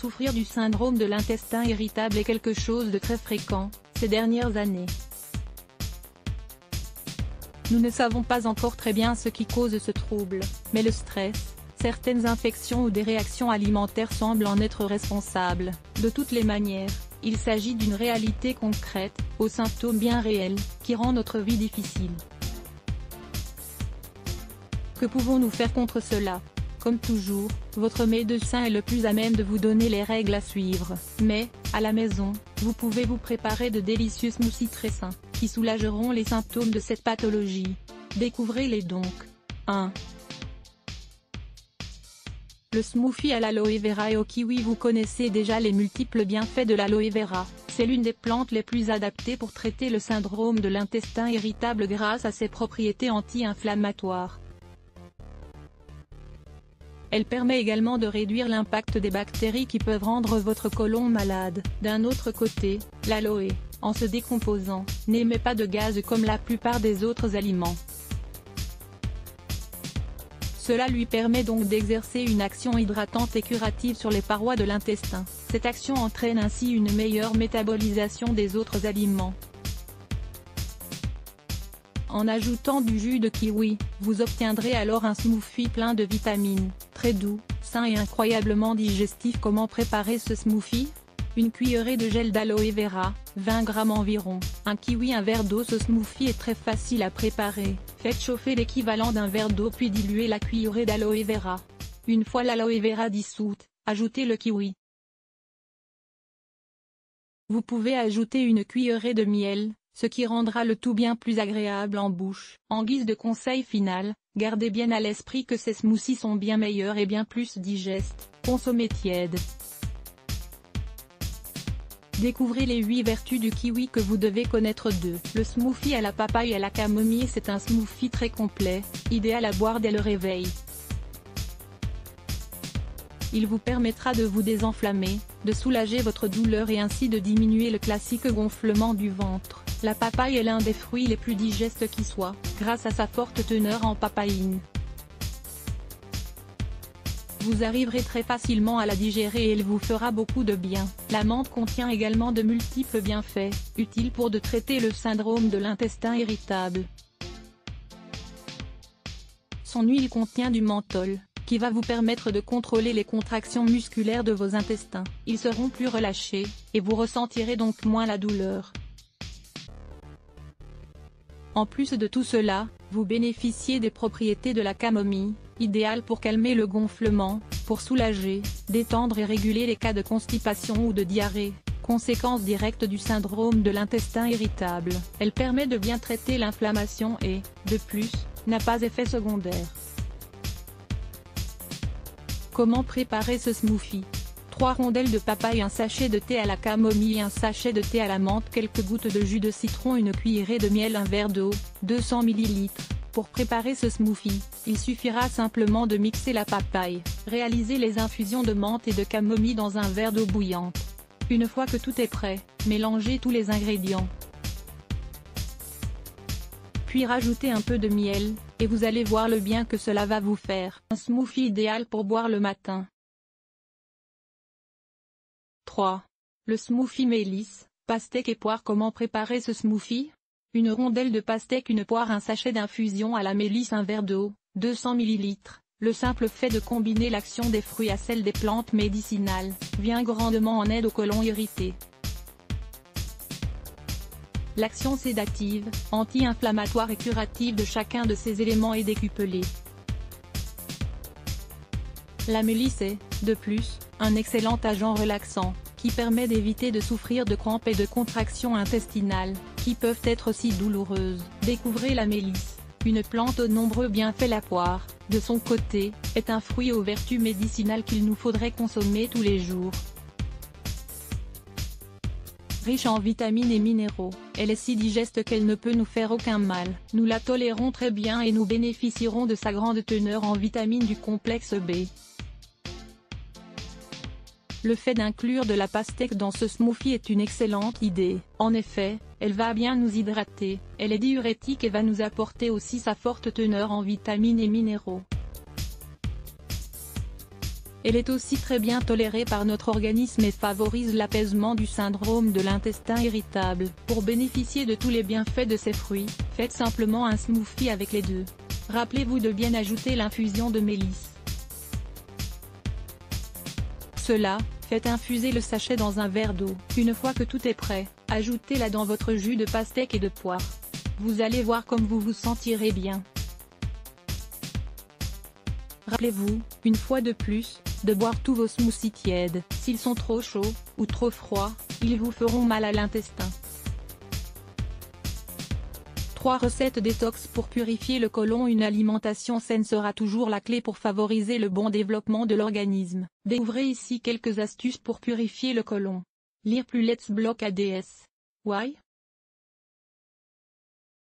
Souffrir du syndrome de l'intestin irritable est quelque chose de très fréquent, ces dernières années. Nous ne savons pas encore très bien ce qui cause ce trouble, mais le stress, certaines infections ou des réactions alimentaires semblent en être responsables. De toutes les manières, il s'agit d'une réalité concrète, aux symptômes bien réels, qui rend notre vie difficile. Que pouvons-nous faire contre cela ? Comme toujours, votre médecin est le plus à même de vous donner les règles à suivre, mais, à la maison, vous pouvez vous préparer de délicieux smoothies très sains, qui soulageront les symptômes de cette pathologie. Découvrez-les donc. 1. Le smoothie à l'aloe vera et au kiwi. Vous connaissez déjà les multiples bienfaits de l'aloe vera, c'est l'une des plantes les plus adaptées pour traiter le syndrome de l'intestin irritable grâce à ses propriétés anti-inflammatoires. Elle permet également de réduire l'impact des bactéries qui peuvent rendre votre côlon malade. D'un autre côté, l'aloe, en se décomposant, n'émet pas de gaz comme la plupart des autres aliments. Cela lui permet donc d'exercer une action hydratante et curative sur les parois de l'intestin. Cette action entraîne ainsi une meilleure métabolisation des autres aliments. En ajoutant du jus de kiwi, vous obtiendrez alors un smoothie plein de vitamines, très doux, sain et incroyablement digestif. Comment préparer ce smoothie ? Une cuillerée de gel d'aloe vera, 20 g environ, un kiwi, un verre d'eau. Ce smoothie est très facile à préparer. Faites chauffer l'équivalent d'un verre d'eau puis diluez la cuillerée d'aloe vera. Une fois l'aloe vera dissoute, ajoutez le kiwi. Vous pouvez ajouter une cuillerée de miel, ce qui rendra le tout bien plus agréable en bouche. En guise de conseil final, gardez bien à l'esprit que ces smoothies sont bien meilleurs et bien plus digestes. Consommez tiède. Découvrez les 8 vertus du kiwi que vous devez connaître. 2. Le smoothie à la papaye et à la camomille. C'est un smoothie très complet, idéal à boire dès le réveil. Il vous permettra de vous désenflammer, de soulager votre douleur et ainsi de diminuer le classique gonflement du ventre. La papaye est l'un des fruits les plus digestes qui soit, grâce à sa forte teneur en papaïne. Vous arriverez très facilement à la digérer et elle vous fera beaucoup de bien. La menthe contient également de multiples bienfaits, utiles pour traiter le syndrome de l'intestin irritable. Son huile contient du menthol, qui va vous permettre de contrôler les contractions musculaires de vos intestins. Ils seront plus relâchés, et vous ressentirez donc moins la douleur. En plus de tout cela, vous bénéficiez des propriétés de la camomille, idéale pour calmer le gonflement, pour soulager, détendre et réguler les cas de constipation ou de diarrhée, conséquence directe du syndrome de l'intestin irritable. Elle permet de bien traiter l'inflammation et, de plus, n'a pas effet secondaire. Comment préparer ce smoothie ? 3 rondelles de papaye, un sachet de thé à la camomille, un sachet de thé à la menthe, quelques gouttes de jus de citron, une cuillerée de miel, un verre d'eau, 200 ml. Pour préparer ce smoothie, il suffira simplement de mixer la papaye, réaliser les infusions de menthe et de camomille dans un verre d'eau bouillante. Une fois que tout est prêt, mélangez tous les ingrédients. Puis rajoutez un peu de miel, et vous allez voir le bien que cela va vous faire. Un smoothie idéal pour boire le matin. 3. Le smoothie mélisse, pastèque et poire. Comment préparer ce smoothie ? Une rondelle de pastèque, une poire, un sachet d'infusion à la mélisse, un verre d'eau, 200 ml. Le simple fait de combiner l'action des fruits à celle des plantes médicinales, vient grandement en aide au côlon irrité. L'action sédative, anti-inflammatoire et curative de chacun de ces éléments est décuplée. La mélisse est, de plus, un excellent agent relaxant, qui permet d'éviter de souffrir de crampes et de contractions intestinales, qui peuvent être si douloureuses. Découvrez la mélisse, une plante aux nombreux bienfaits. La poire, de son côté, est un fruit aux vertus médicinales qu'il nous faudrait consommer tous les jours. Riche en vitamines et minéraux, elle est si digeste qu'elle ne peut nous faire aucun mal. Nous la tolérons très bien et nous bénéficierons de sa grande teneur en vitamines du complexe B. Le fait d'inclure de la pastèque dans ce smoothie est une excellente idée. En effet, elle va bien nous hydrater, elle est diurétique et va nous apporter aussi sa forte teneur en vitamines et minéraux. Elle est aussi très bien tolérée par notre organisme et favorise l'apaisement du syndrome de l'intestin irritable. Pour bénéficier de tous les bienfaits de ces fruits, faites simplement un smoothie avec les deux. Rappelez-vous de bien ajouter l'infusion de mélisse. Cela, faites infuser le sachet dans un verre d'eau. Une fois que tout est prêt, ajoutez-la dans votre jus de pastèque et de poire. Vous allez voir comme vous vous sentirez bien. Rappelez-vous, une fois de plus, de boire tous vos smoothies tièdes. S'ils sont trop chauds, ou trop froids, ils vous feront mal à l'intestin. 3 recettes détox pour purifier le côlon. Une alimentation saine sera toujours la clé pour favoriser le bon développement de l'organisme. Découvrez ici quelques astuces pour purifier le côlon. Lire plus Let's Block ADS. Why?